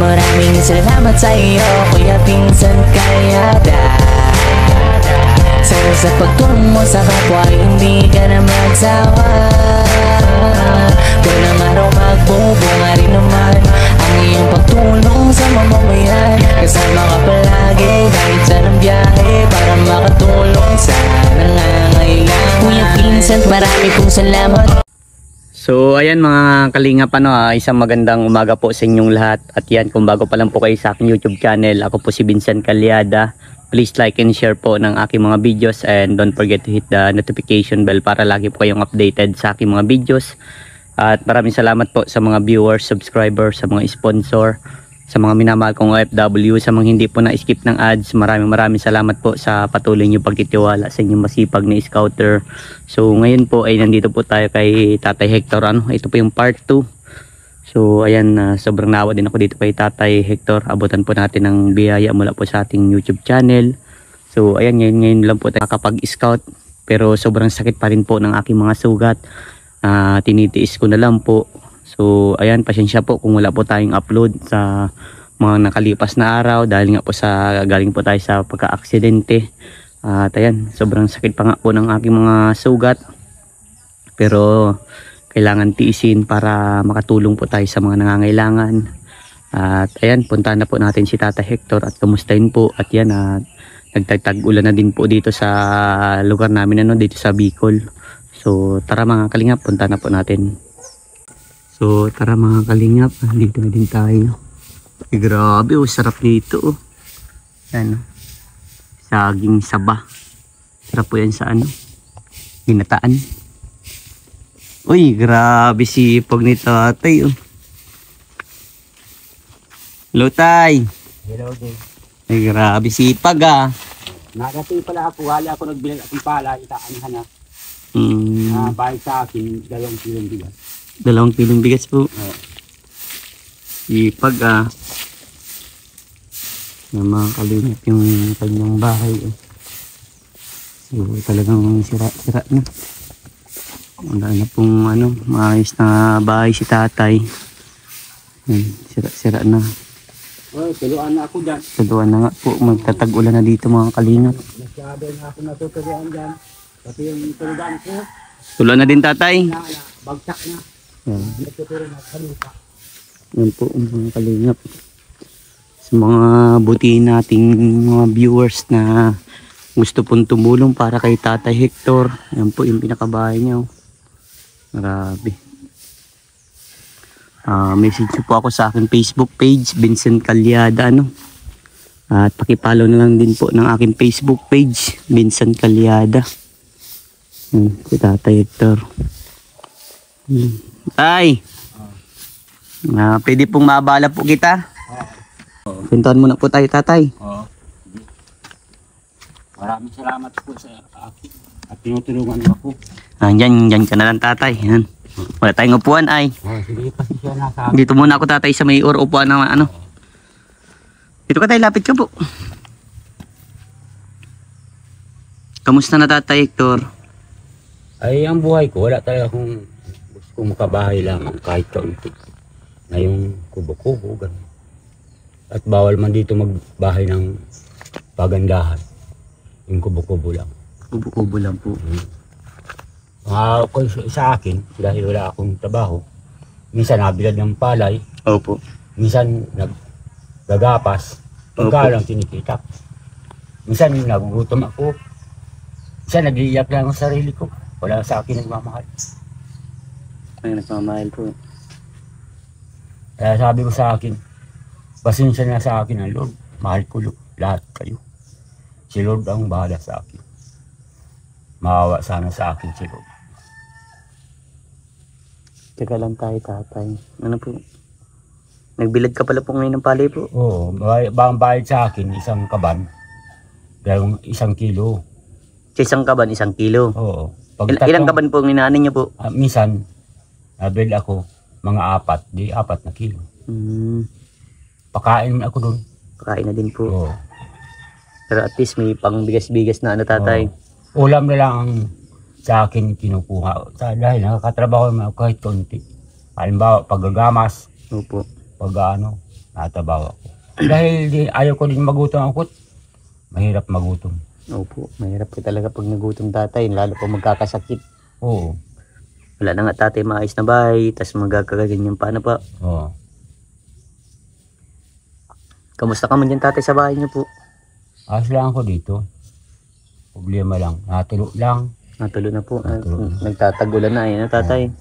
maraming salamat sa iyo, Kuya Vincent Calyada. Sa pagtulong mo sa kapwa, hindi ka na magsawa. Walang araw magbubunga rin naman ang iyong pagtulong sa mamamayan. Kasama ka palagi kahit saan ang biyahe para makatulong sa nangangailangan. Kuya Vincent, marami pong salamat. So ayan mga kalingap, isang magandang umaga po sa inyong lahat. At yan, kung bago pa lang po kayo sa aking YouTube channel, ako po si Vincent Calyada. Please like and share po ng aking mga videos, and don't forget to hit the notification bell para lagi po kayong updated sa aking mga videos. At maraming salamat po sa mga viewers, subscribers, sa mga sponsor, sa mga minamahal kong OFW, sa mga hindi po na-skip ng ads. Maraming salamat po sa patuloy niyo pagtitiwala sa inyong masipag na scouter. So ngayon po ay nandito po tayo kay Tatay Hector. Ito po yung part 2. So ayan, sobrang nawa din ako dito kay Tatay Hector. Abutan po natin ng biyaya mula po sa ating YouTube channel. So ayan, ngayon lang po tayo nakapag-scout, pero sobrang sakit pa rin po ng aking mga sugat. Tinitiis ko na lang po. So ayan, pasensya po kung wala po tayong upload sa mga nakalipas na araw, dahil nga po sa galing po tayo sa pagka-aksidente. At ayan, sobrang sakit pa nga po ng aking mga sugat, pero kailangan tiisin para makatulong po tayo sa mga nangangailangan. At ayan, puntahan na po natin si Tata Hector at kamustahin po. At yan, nagtagtag-ulan na din po dito sa lugar namin, dito sa Bicol. So tara mga kalingap, puntahan na po natin. So tara mga kalingap, dito na din tayo. Grabe, sarap dito. Yan, saging saba. Sarap po yan sa ginataan. Uy, grabe sipag ni Tatay. Hello, Tay. Hello, Day. Ay, grabe sipag Nagating pala ako, wala ako nagbilang akong pala, itaan na. Bayad sa akin, 2 kilong bigas. 2 kilong bigas po. Sipag yung mga kalingap yung kanyang bahay. So talagang sira na. Wala na pong maayos na bahay si Tatay. Sira na. Tuluan na ako dyan. Tuluan na nga po, magtatag-ulan na dito mga kalingap. Masyado na ako natutuluan dyan. Pati yung tuluan ko. Tuluan na din, Tatay. Bagsak na. Natutulong na sa lupa. Yan po mga kalingap. Sa mga butihin nating mga viewers na gusto pong tumulong para kay Tatay Hector. Yan po yung pinakabahay niya. Grabe. Message po ako sa aking Facebook page, Vincent Calyada. At pakipollow na lang din po ng aking Facebook page, Vincent Calyada. Si Tatay Hector. Tay! Pwede pong maabala po kita. Pintuan muna po tayo, Tatay. Maraming salamat po sa akin at tinutulungan mo ako. Diyan ka na lang, Tatay. Yan. Wala tayong upuan ay. Sige, pasensya na sa akin. Dito muna ako, Tatay, sa may upuan ng Dito ka, Tay, lapit ka po. Kamusta na, Tatay Hector? Ay, ang buhay ko, wala talaga akong gusto kong makabahay lang kahit kaunti. Na yung kubo-kubo, gano'n. At bawal man dito magbahay ng pagandahan. Yung kubo-kubo lang. Kubo-kubo lang po. Sa akin, dahil wala akong trabaho, minsan nabilad ng palay, Opo. minsan naggagapas, pagka lang tinikita. Minsan nagugutom ako, minsan nag-iiyak lang ang sarili ko, wala sa akin nagmamahal. Ay, nagmamahal po. Kaya sabi ko sa akin, pasensya na sa akin ang Lord, mahal ko lahat kayo. Si Lord ang bahala sa akin. Maawa sana sa akin si Lord. Teka lang tayo, Tatay. Ano po? Nagbilad ka pala po ngayon ng palay po? Oo, ang bayad sa akin, isang kaban. Dalawang 1 kilo. Sa isang kaban, 1 kilo? Oo. Ilang kaban po ang inaanin niyo po? Minsan, nabil ako mga 4 na kilo. Pakain ako doon. Pakain na din po. Oo. Pero at least may pang bigas-bigas na Tatay. Ulam na lang ang sa akin kinukuha. Dahil nakakatrabaho naman ako kahit konti. Halimbawa, paggagamas. Opo. Pag natabaw ako. Dahil ayaw ko din magutom ako. Mahirap magutom. Opo, mahirap po talaga pag nagutom tatay, lalo po magkakasakit. Oo. Wala na nga tatay maayos na bahay, tas magkakaganyan pa na pa. Oo. Kamusta ka man dyan tatay sa bahay niyo po? Ayos lang ako dito. Problema lang. Natulo lang. Natulo na po. Natulo na. Nagtatagulan na eh, tatay.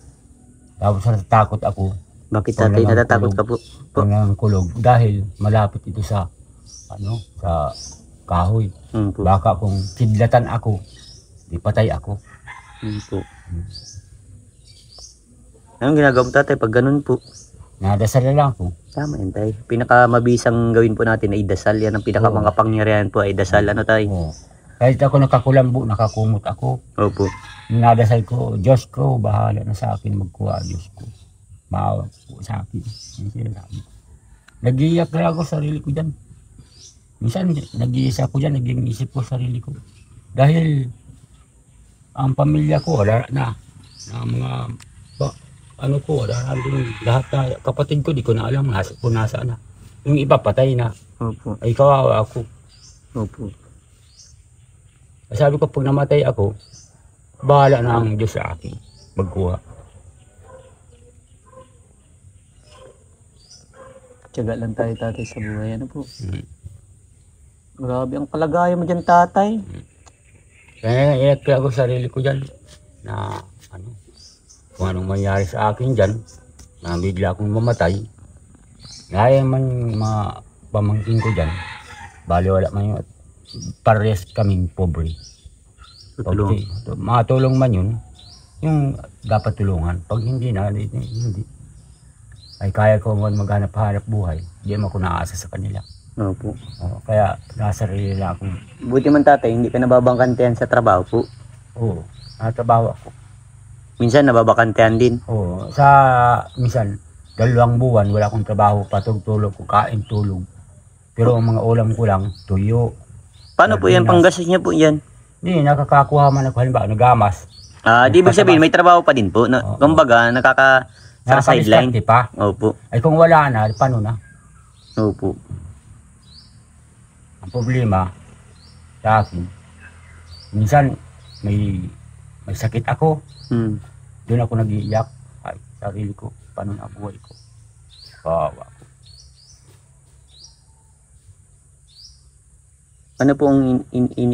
Tapos natatakot ako. Bakit tatay Wala nang natatakot ka po? Kung ng kulog. Dahil malapit ito sa, sa kahoy. Po. Baka kung kidlatan ako, di patay ako. Po. Anong ginagawa mo tatay pag ganun po? Nadasal na lang po. Tama yun tay. Pinakamabisang gawin po natin ay dasal. Yan ang pinakamakapangyarihan po ay dasal. Ano tay? Oo. Kahit ako nakakulambo, nakakumot ako. Opo. Nadasal ko, Diyos ko, bahala na sa akin magkuha, Diyos ko. Maawa po sa akin. Yan sinasabi ko. Nag-iiyak na ako sa sarili ko dyan. Minsan, nag-iisa ko dyan, nag-iisip ko sa sarili ko. Dahil, ang pamilya ko, wala na. Na mga, ano ko, wala na din. Lahat na, kapatid ko, di ko na alam kung nasaan na. Yung iba, patay na. Opo. Ay, kawawa ako. Opo. Sabi ko, pag namatay ako, bahala na ang Diyos sa akin. Magkuha. Tiyaga lang tayo tatay sa buhay. Ano po? Grabe ang kalagayan mo dyan tatay. Kaya iyak ako sa sarili ko dyan. Na kung anong mangyari sa akin dyan, na bigla akong mamatay. Kaya man mga pamangkin ko dyan, bali wala man yun. Parehas kaming pobre. Tutulong. Matulong man yun, yung dapat tulungan. Pag hindi na, hindi. Ay kaya ko man maghanap-hanap buhay. Hindi mo ako naasa sa kanila. Opo. Kaya nasa sarili lang akong, Buti man tatay, hindi ka nababangkantehan sa trabaho po. oo, natabawa ako. Minsan nababakantehan din. Oo, sa minsan, 2 buwan, wala akong trabaho, patulog-tulog ko, kain, tulog. Pero ang mga ulam ko lang, tuyo. Paano po yan? Panggastos niya po yan? Hindi, nakakakuha man ako, halimbawa, nagamas. Di ibig sabihin, may trabaho pa din po. Oo. Kumbaga, sa sideline. Nakakadiskarte pa. Opo. Ay kung wala na, paano na? Opo. Ang problema sa akin, minsan may sakit ako, doon ako nag-iiyak. Ay, sarili ko, paano na buhay ko? Kawawa ko. Ano po ang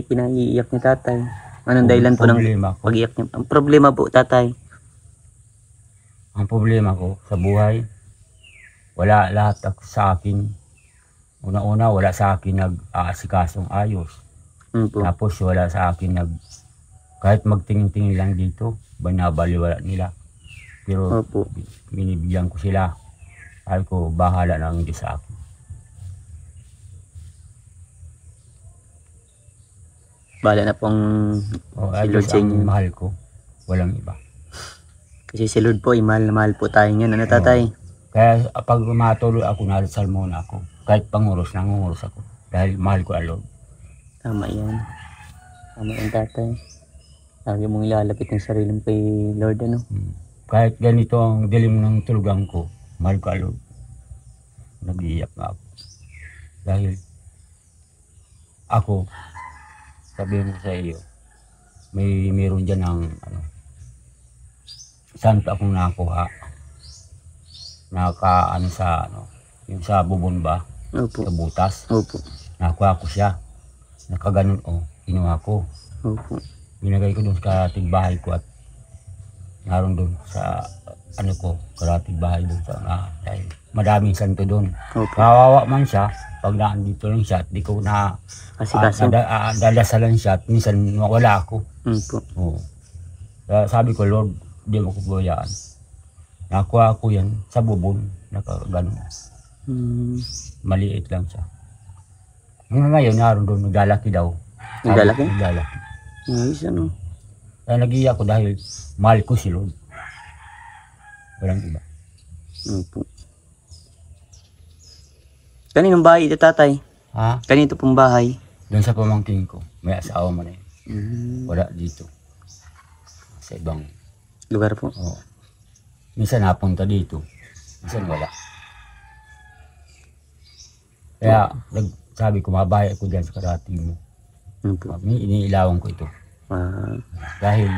pinaiiyak ni tatay? Anong dahilan po ng Problema ko. pag-iyak niya? Ang problema po tatay. Ang problema ko sa buhay, wala lahat sa akin. Una-una, wala sa akin nag-aasikasong ayos. Po. Tapos wala sa akin kahit magtingin-tingin lang dito, banabaliwala nila. Pero Opo. binibigyan ko sila. Sabi ko, bahala na ang Diyos sa akin. Bala na pong Ay, si Lord Diyos sa ang inyo. mahal ko. Walang iba. Kasi si Lord po, mahal na mahal po tayo niyan. Ano tatay? Kaya pag matuloy ako, nalasal muna ako. Kahit panguros, nangunguros ako. Dahil mahal ko ang Lord. Tama yan. Tama yan tatay. Lagi mong ilalapit ng sarili mo kay Lord ano. Kahit ganito ang dilim ng tulugan ko, mahal ko ang Lord. Nag-iiyak na ako. Dahil ako, sabihin ko sa iyo, meron dyan ng santo akong nakuha. Yung sa bubon ba? Opo. Sa butas. Opo. Nakuha ko siya. Nakaganon, kinuha ko. Opo. Binagay ko doon sa tigbahay ko at naroon doon sa karatig bahay doon sa dahil madaming santo doon. Opo. Kawawa man siya, pag naandito lang siya, di ko na Asikaso. dadasalan siya at minsan wala ako. Opo. Oo. Kaya sabi ko, Lord, di mo ko bayaan. Nakuha ko yan sa bubon, nakaganon. Maliit lang siya. Ngayon, naroon doon, naglalaki daw. Naglalaki? Naglalaki. Nice ano. Kaya nag-iyak ko dahil mahal ko si Lord. Walang iba. Opo. Kaninong bahay ito tatay? Ha? Kanito pong bahay? Doon sa pamangkin ko, may asawa mo na yun. Wala dito. Sa ibang, Lugar po? minsan napunta dito, minsan wala. Kaya sabi ko, mabahay ako dyan sa karating mo. Opo. Iniilawan ko ito. Ah, Dahil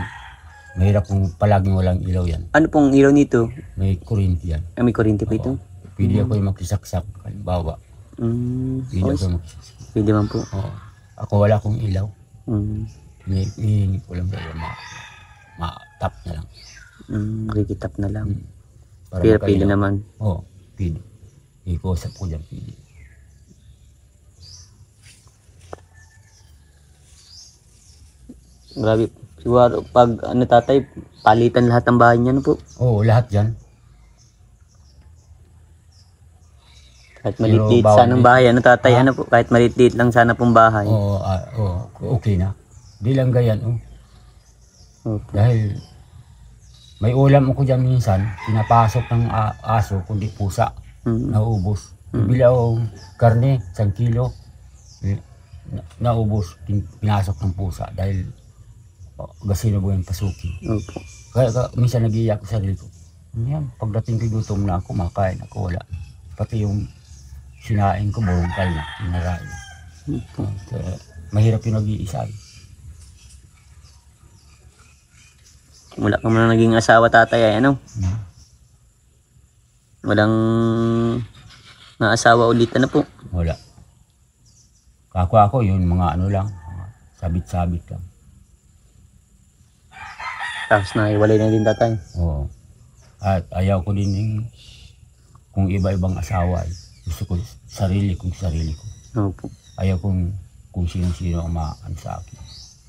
mahirap kung palaging walang ilaw yan. ano pong ilaw nito? May kuryente yan. May kuryente pa ito? Pwede ako yung makisaksak. Halimbawa, pwede Okay. ako yung makisaksak. Pwede man po. Oo. Ako wala akong ilaw. Hinihingi ko lang dahil ma-tap na lang. Rikitap na lang. Para Pero makailaw. pwede naman. Oo, pwede. Ikusap ko dyan, pwede. Grabe. Siguro pag ano tatay, palitan lahat ng bahay niya, ano po? Oo, lahat dyan. Kahit Pero maliit bawal sanang dito. bahay, ano tatay, Ha? ano po? Kahit maliit lang sana pong bahay. Oo, okay na. Di lang ganyan, Opo. Dahil may ulam ako dyan minsan, pinapasok ng aso, kundi pusa, naubos. Bili ako karne, 1 kilo, naubos, pinasok ng pusa dahil gasino mo yung pasukin. Opo. Kaya minsan nag-iiyak ko sa sarili ko. Yan, pagdating ko gutom na ako, makain ako, wala. Pati yung sinain ko, bungkal na, pinarain. Kaya mahirap yung nag-iisa. Wala ka muna naging asawa tatay ay ano? Walang naasawa ulit na po. Wala. Ako yun, mga ano lang, mga sabit-sabit lang. Tapos naiwalay na din tatay. Oo. At ayaw ko din yung kung iba-ibang asawa. Gusto ko sarili ko. Opo. Ayaw kung sino-sino ang maano sa akin.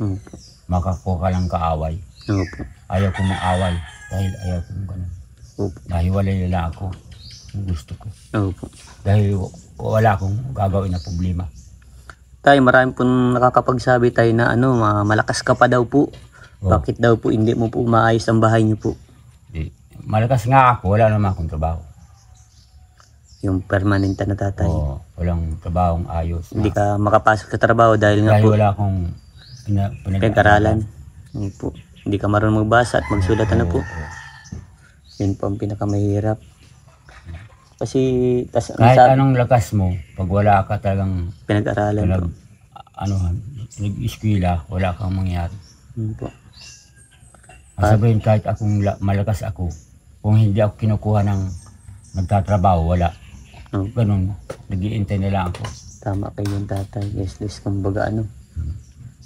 Opo. Makakuha lang kaaway. Opo. Ayaw kong mag-away dahil ayaw kong ganun. Opo. Nahiwalay nila ako kung gusto ko. Opo. Dahil wala akong gagawin na problema. Tay, marami pong nakakapagsabi tayo na ano, malakas ka pa daw po. Oo. Bakit daw po hindi mo po maayos ang bahay niyo po? Malakas nga ako, wala naman akong trabaho. Yung permanent na tatay. Oo, walang trabahong ayos. Hindi ka makapasok sa trabaho dahil nga Dahil po wala akong pinag-aralan. Opo. Hindi ka marunong magbasa at magsulat na po. Oo. Yun po ang pinakamahirap. Kasi Kahit anong lakas mo, pag wala ka talagang pinag-aralan po. nag-eskwela, wala kang mangyari. Yun po. Sabihin kahit malakas ako, kung hindi ako kinukuha ng nagtatrabaho, wala. Opo. Ganun, nag-iintay na lang ako. Tama kayo yung tatay. Yes, kumbaga ano.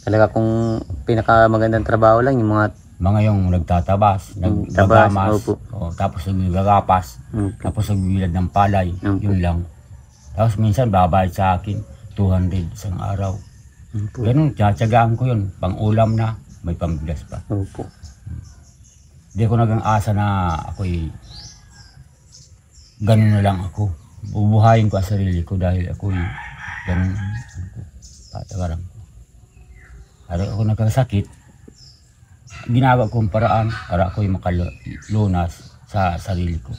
Talaga kung pinakamagandang trabaho lang yung mga Yung nagtatabas, tabas, naggagamas, opo. tapos naggagapas, Opo. tapos nagbibilad ng palay, Opo. yun lang. Tapos minsan babayad sa akin, 200 isang araw. Opo. Ganun, tsatsagaan ko yun. Pang-ulam na, may pambigas pa. Opo. Hindi ko nag-asa na ako'y ganun na lang ako. Bubuhayin ko ang sarili ko dahil ako'y ganun. Patagaran ko. Para ako nagkasakit, ginagawa kong paraan para ako'y makalunas sa sarili ko.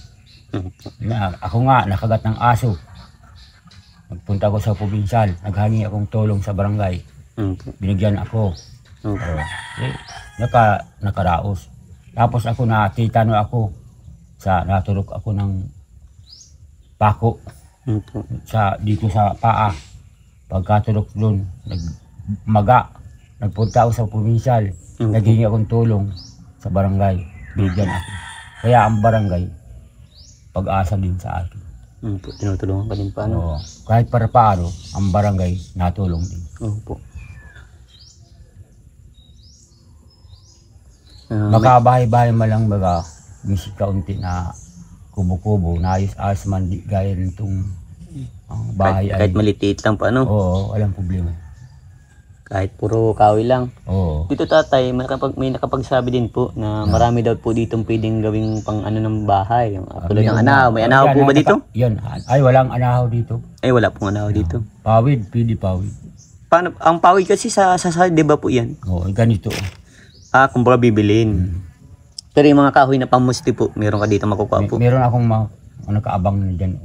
Ako nga, nakagat ng aso. Nagpunta ko sa probinsyal, naghangi akong tulong sa barangay. Opo. Binigyan ako. Opo. Nakaraos. Tapos ako natitano ako natulog ako ng pako Opo. dito sa paa. Pagkatulog doon, nagpunta ako sa probinsyal. Opo. Naghingi akong tulong sa barangay. Binigyan ako. Kaya ang barangay, pag-asa din sa akin. Opo. Tinutulungan ka din paano? Oo. Kahit para paano, ang barangay natulong din. Opo. Makabahay-bahay man lang baga, misik kaunti na kubo-kubo, naayos-ayos man di gaya nitong bahay kahit malitiit lang pa ano? Oo, walang problema. Kahit puro kahoy lang. Oo. Dito tatay, may nakapagsabi din po na marami daw po ditong pwedeng gawing pang ano ng bahay. Yung tulad ng anahaw. May anahaw po ba dito? Yan. Ay, walang anahaw dito. Ay, wala pong anahaw dito. Pawid, pwede pawid. Paano, ang pawid kasi sa di ba po yan? Oo, ganito. Kumbaga bibilin. Pero yung mga kahoy na pamusti po, meron ka dito makukuha po. Meron akong nakaabang na dyan.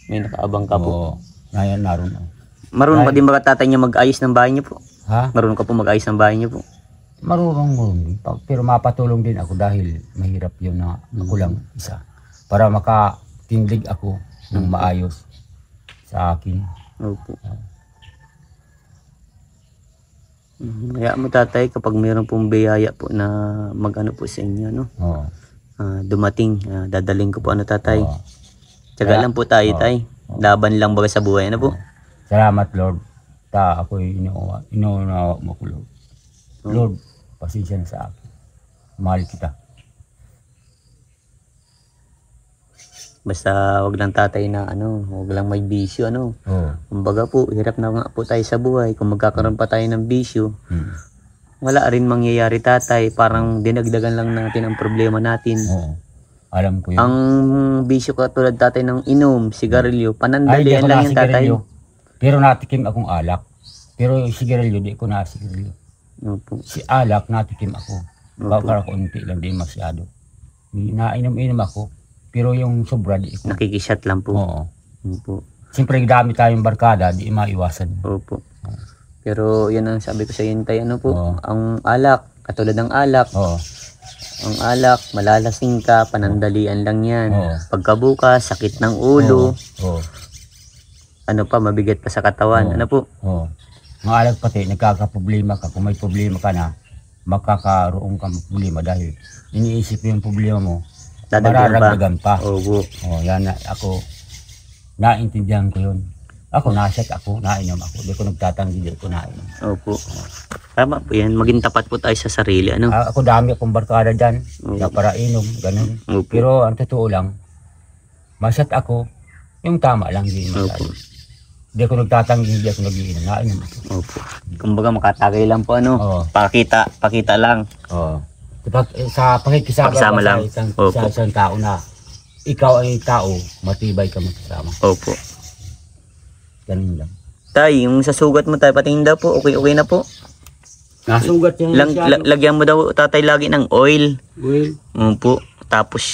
May nakaabang ka po. Oo. Naroon. Marunong pa din ba tatay niya mag-ayos ng bahay niyo po? Ha? Marunong ka po mag-ayos ng bahay niyo po? Marunong. Pero mapatulong din ako dahil mahirap yun na ako lang isa. Para makatindig ako ng maayos sa akin. Opo. Kaya mo tatay kapag mayroon pong biyaya po na magano po sa inyo, no? Oo. Dumating, dadaling ko po ano tatay. Oo. Tiyaga lang po tayo Oo. tay. Laban lang baga sa buhay, ano po? Salamat Lord. Ako'y inuunawa mo ko Lord. Lord, pasensya na sa akin. Mahal kita. Basta wag lang tatay na ano, wag lang may bisyo ano. Oo. Kumbaga po, hirap na nga po tayo sa buhay. Kung magkakaroon pa tayo ng bisyo, Hmm. wala rin mangyayari tatay. Parang dinagdagan lang natin ang problema natin. Oo. Alam ko yun. Ang bisyo katulad tatay ng inom, sigarilyo, Ay, di panandalian ako lang yan tatay. nasigarilyo. Pero natikim akong alak. Pero yung sigarilyo, di ko nasigarilyo. Opo. Si alak, natikim ako. Opo. Baka konti lang, di masyado. Nainom-inom ako. Pero yung sobra, di ko. Nakikishot lang po. Oo. Opo. Siyempre, dami tayong barkada, di maiwasan. Opo. Pero yan ang sabi ko sa inyo tay, ano po? Oo. Ang alak, katulad ng alak, Oo. ang alak, malalasing ka, panandalian lang yan. Oo. Pagkabukas, sakit ng ulo, Oo. ano pa, mabigat pa sa katawan. Oo. Ano po? Oo. Mga alak pati, nagkakaproblema ka. Kung may problema ka na, makakaroon ka ng problema dahil iniisip mo yung problema mo, Dadagdagan mararagdagan pa. Opo. Oh, yan na, ako, naintindihan ko yun. Ako, naset ako, nainom ako. Di ko nagtatanggi, di ko nainom. Opo. Tama po yan. Maging tapat po tayo sa sarili. Ano? Ako dami akong barkada dyan, Oo. na para inom, ganun. Opo. Pero ang totoo lang, maset ako, yung tama lang, di Opo. masyado. Di ako nagtatanggi, di ako nag-iinom, nainom ako. Opo. Kumbaga makatagay lang po ano. Oo. Pakita lang. Oo. Sa pakikisama Pakisama ka lang. Opo. sa isang tao na ikaw ay tao, matibay ka magkasama. Opo. Ganun lang. Tay, yung sa sugat mo tayo, patingin daw po. Okay na po. Nasugat yung Lagyan mo daw tatay lagi ng oil. Well, Opo. Tapos,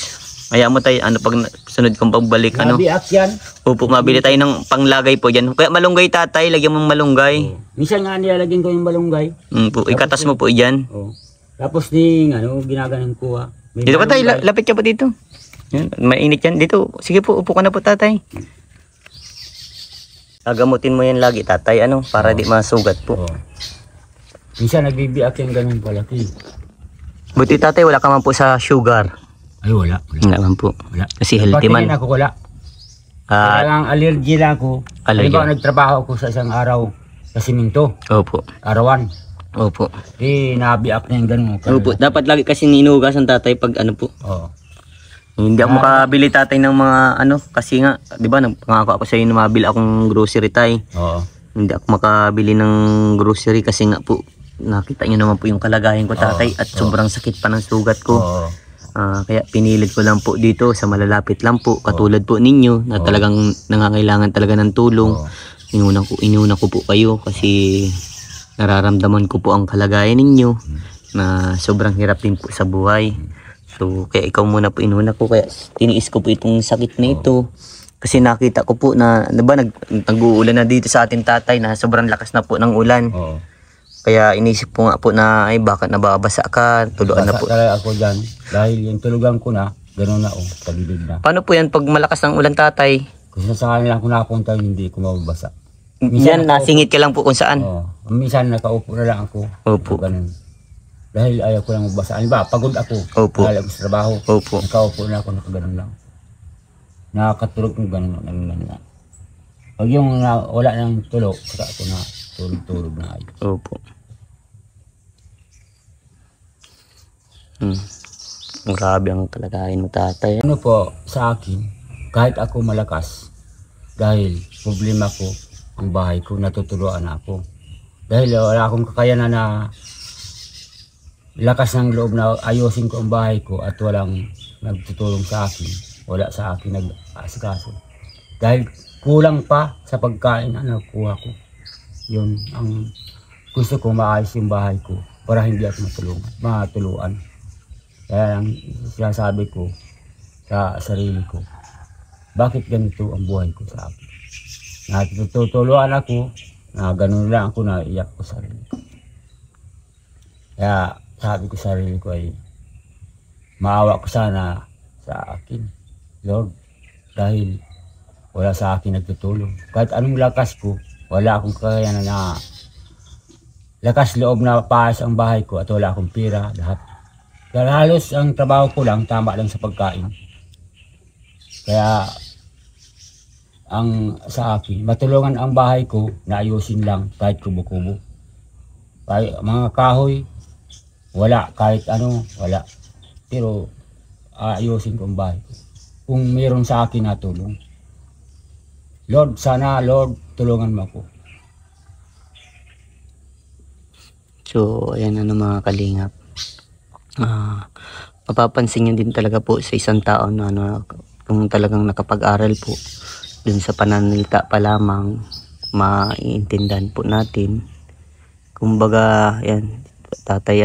kaya mo tayo, ano, pag sunod kong pagbalik, ano. nabiak yan. Opo, mabili tayo ng panglagay po dyan. Kaya malunggay tatay, lagyan mo malunggay. Minsan nga nilalagyan ko yung balunggay. Opo, ikatas mo po dyan. Oh. Tapos ginaganon ko ha. May Dito ka tayo, balunggay. lapit ka po dito. Yan, mainit yan. Dito, sige po, upo ka na po tatay. Agamutin mo yan lagi tatay, ano, para di masugat po. Oh. Minsan nagbibiak yung ganun palaki. Buti tatay, wala ka man po sa sugar. Ay wala. Wala man po. Wala. Kasi healthy man. Patingin ako wala. Ah, Talagang allergy lang ako. Allergy. Halimbawa nagtrabaho ako sa isang araw sa siminto. opo. Arawan. Opo. Nabiak na yung ganun. Opo, dapat lagi kasi ninugasan tatay pag ano po. Oh. Hindi ako makabili tatay ng mga ano, kasi nga, di ba, nagpangako ako sa inyo na mabili akong grocery tay. Oo. Hindi ako makabili ng grocery kasi nga po, nakita nyo naman po yung kalagayan ko tatay at sobrang sakit pa ng sugat ko. Oo. Kaya pinilit ko lang po dito sa malalapit lang po, katulad po ninyo na talagang nangangailangan talaga ng tulong. Inuna ko po kayo kasi nararamdaman ko po ang kalagayan ninyo na sobrang hirap din po sa buhay. So kaya ikaw muna po inuna ko, kaya tiniis ko po itong sakit na ito. Kasi nakita ko po na, diba, nag-uulan na dito sa ating tatay na sobrang lakas na po ng ulan. Oo. Kaya inisip po nga po na, ay bakit nababasa ka, tuluan na Basa po. talaga ako dyan. Dahil yung tulugan ko na, gano'n na tagilid na. Paano po yan pag malakas ng ulan tatay? Kung sa kanila ako napunta, hindi ko mababasa. Yan, nasingit ka lang po kung saan. Oo. Minsan nakaupo na lang ako. Opo. Ganun. Dahil ayaw ko lang magbasa. Ano ba, pagod ako. Opo. Dahil ako sa trabaho. Opo. Nakaupo na ako, nakaganon lang. Nakakatulog ko ganun lang. Pag yung wala nang tulog, saka ako na tulog na ayos. Opo. Grabe ang kalagayan mo tatay. Ano po, sa akin, kahit ako malakas, dahil problema ko, ang bahay ko, natutuluan ako. Dahil wala akong kakayanan na lakas ng loob na ayusin ko ang bahay ko at walang nagtutulong sa akin. Wala sa akin nag-asikaso. Dahil kulang pa sa pagkain na nakuha ko. Yun ang gusto ko, maayos yung bahay ko para hindi ako matuluan. Kaya ang sinasabi ko sa sarili ko, bakit ganito ang buhay ko sa akin? Natutuluan ako, na ganun lang ako, na iyak ko sa sarili ko. Kaya sabi ko sa sarili ko ay, maawa ko sana sa akin, Lord, dahil wala sa akin nagtutulong. Kahit anong lakas ko, wala akong kaya na lakas loob na paayos ang bahay ko at wala akong pira, lahat. Kaya halos ang trabaho ko lang, tama lang sa pagkain. Kaya ang sa akin, matulungan ang bahay ko na ayusin lang kahit kubo-kubo. Kahit mga kahoy, wala, kahit ano, wala. Pero ayusin ko ang bahay ko. Kung mayroon sa akin na tulong. Lord, sana Lord, tulungan mo ako. So, ayan mga kalingap. Mapapansin nyo din talaga po sa isang tao na kung talagang nakapag-aral po dun sa pananalita pa lamang, maiintindihan po natin. Kumbaga, yan, tatay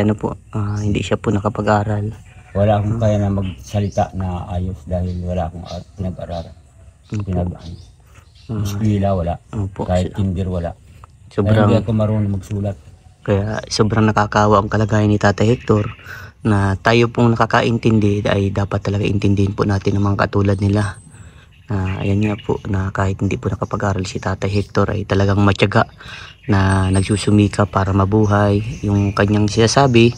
hindi siya po nakapag-aral. Wala akong kaya na magsalita na ayos dahil wala akong pinag-aralan. Eskwela wala. Opo. Kahit kinder wala. Sobrang, Hindi ako marunong magsulat. kaya sobrang nakakawa ang kalagayan ni Tatay Hector, na tayo pong nakakaintindi ay dapat talaga intindihin po natin ng mga katulad nila. Ayan nga po, na kahit hindi po nakapag-aral si Tatay Hector ay talagang matyaga na nagsusumika para mabuhay. Yung kanyang sinasabi,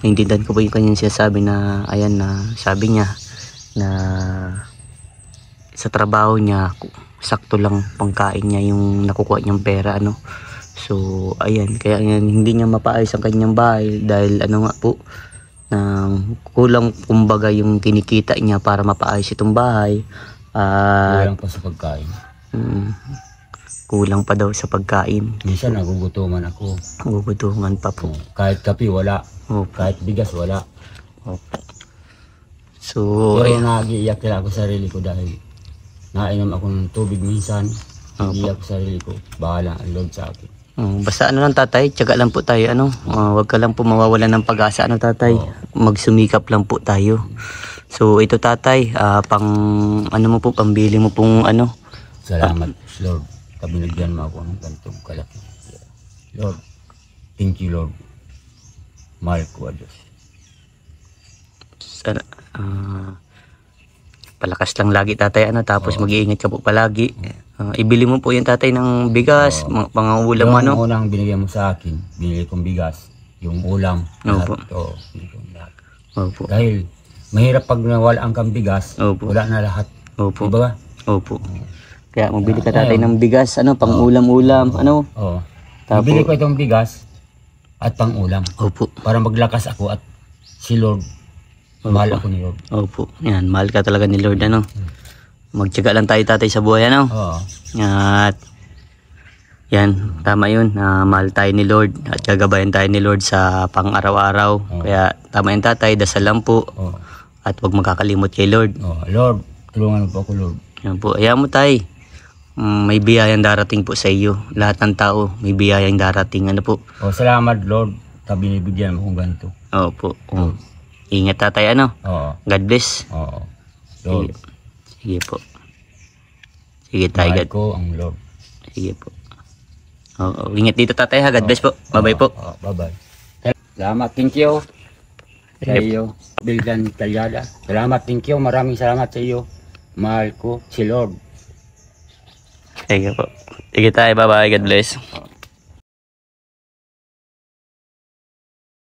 naintindihan ko po yung kanyang sinasabi na ayan, na sabi niya na sa trabaho niya sakto lang pangkain niya yung nakukuha niyang pera, ano. So ayan, kaya hindi niya mapaayos ang kanyang bahay dahil nga po, kulang kumbaga yung kinikita niya para mapaayos itong bahay. Kulang pa sa pagkain. Kulang pa daw sa pagkain. Minsan nagugutuman ako. Nagugutuman pa po. Kahit kape wala. Opo. Kahit bigas wala. Opo. So, Pero nag-iiyak talaga ako sa sarili ko dahil nainom ako ng tubig minsan. Nag-iiyak ako sa sarili ko. Bahala ang Lord sa akin. basta lang tatay, tiyaga lang po tayo, wag ka lang po mawawalan ng pag-asa, tatay. Magsumikap lang po tayo. So ito tatay, pambili mo pong Salamat Lord. Kabinigyan mo ako ng ganitong kalaki. Lord, thank you Lord. Mahal ko Diyos. Palakas lang lagi tatay, tapos mag-iingat ka po palagi. Ibili mo po yung tatay ng bigas, pangulam Yung unang binigyan mo sa akin, binili kong bigas, yung ulam, Opo. lahat. Binili kong lahat. Opo. Dahil mahirap pag nawala ang kang bigas, Opo. wala na lahat. Opo. Diba? Opo. Kaya magbili ka tatay ng bigas, pang-ulam-ulam, Oo. Tapos- Bibili ko itong bigas at pang-ulam Opo. para maglakas ako at si Lord, mahal ako ni Lord. Opo. Yan, mahal ka talaga ni Lord, Magtiyaga lang tayo tatay sa buhay, Oo. At yan, tama yun, mahal tayo ni Lord at gagabayan tayo ni Lord sa pang-araw-araw. Kaya tama yun tatay, dasal lang po Oo. at huwag magkakalimot kay Lord. Oo. Lord, tulungan mo po ako Lord. Yan po, ayaw mo tay, may biyayang darating po sa iyo. Lahat ng tao may biyayang darating, po. Salamat Lord, binibigyan mo kong ganito. Opo. Ingat tatay, Oo. God bless. Oo. Lord, Sige po. Sige tayo, mahal ko ang Lord. Sige po. Ingat dito tatay, God bless po. Bye-bye po. Bye-bye. Salamat, thank you. Sa iyo, Bildan Talyada. Salamat, thank you. Maraming salamat sa iyo. Mahal ko si Lord. Sige po. Sige tayo, bye-bye. God bless.